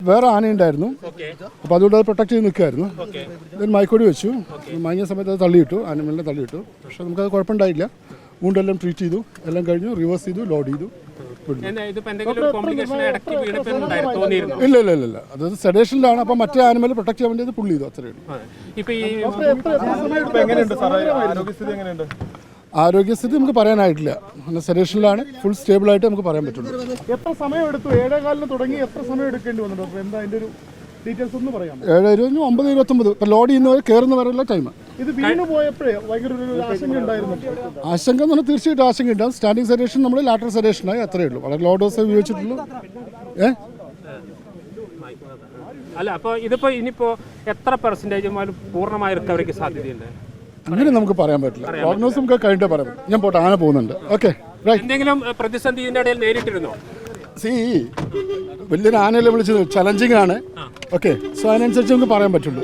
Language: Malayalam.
വേറെ ആനയുണ്ടായിരുന്നു. അപ്പോൾ അതുകൊണ്ട് അത് പ്രൊട്ടക്ട് ചെയ്ത് നിൽക്കുമായിരുന്നു. then മയക്കൊടി വെച്ചു. മയങ്ങിയ സമയത്ത് അത് തള്ളിയിട്ടു, ആനിമലിനെ തള്ളിയിട്ടു. പക്ഷെ നമുക്കത് കുഴപ്പമുണ്ടായില്ല. വൂണ്ടെല്ലാം ട്രീറ്റ് ചെയ്തു, എല്ലാം കഴിഞ്ഞു, റിവേഴ്സ് ചെയ്തു, ലോഡ് ചെയ്തു. ഇല്ല ഇല്ല ഇല്ല, അത് സെഡേഷനിലാണ്. അപ്പോൾ മറ്റേ ആനിമൽ പ്രൊട്ടക്ട് ചെയ്യാൻ വേണ്ടി അത് പുള്ളി ചെയ്തു, അത്രയേ ഉള്ളൂ. ആരോഗ്യസ്ഥിതി നമുക്ക് പറയാനായിട്ടില്ല. സെഡേഷനിലാണ്, ഫുൾ സ്റ്റേബിളായിട്ട് നമുക്ക് പറയാൻ പറ്റുള്ളൂ. എത്ര സമയം എടുത്തു? 7:15 തുടങ്ങി എത്ര സമയം എടുക്കേണ്ടി വന്നിട്ടുണ്ട്? എന്താ അതിൻ്റെ ഒരു ഡീറ്റെയിൽസ് ഒന്ന് പറയാം. 7:20, 9:29. ഇപ്പോൾ ലോഡ് ചെയ്യുന്നവർ കയറുന്നവരെല്ലാം ടൈം. ഇത് വീണ് പോയപ്പോഴേ ഭയങ്കര ഒരു ആശങ്ക ഉണ്ടായിരുന്നു. ആശങ്ക എന്ന് പറഞ്ഞാൽ തീർച്ചയായിട്ടും ആശങ്ക ഉണ്ടാകും. സ്റ്റാൻഡിങ് സെഡേഷൻ നമ്മൾ ലാറ്ററൽ സെഡേഷനായി, അത്രയേ ഉള്ളൂ. വളരെ ലോ ഡോസ് ഉപയോഗിച്ചിട്ടുള്ളൂ. അല്ല, അപ്പോൾ ഇതിപ്പോൾ ഇനിയിപ്പോൾ എത്ര പെർസെൻറ്റേജ് പൂർണ്ണമായ റിക്കവറിക്ക് സാധ്യതയുണ്ട്? അങ്ങനെ നമുക്ക് പറയാൻ പറ്റില്ല. പ്രോഗ്നോസ് നമുക്ക് കഴിഞ്ഞിട്ട് പറയാം. ഞാൻ പോട്ടെ, ആന പോകുന്നുണ്ട്. ഓക്കെ, എന്തെങ്കിലും പ്രതിസന്ധി ഇതിൻ്റെ ഇടയിൽ നേരിട്ടിരുന്നോ? വലിയൊരു ആനയല്ലേ വിളിച്ചത്, ചലഞ്ചിങ് ആണ്. ഓക്കെ, സോ അതിനനുസരിച്ച് നമുക്ക് പറയാൻ പറ്റുള്ളൂ.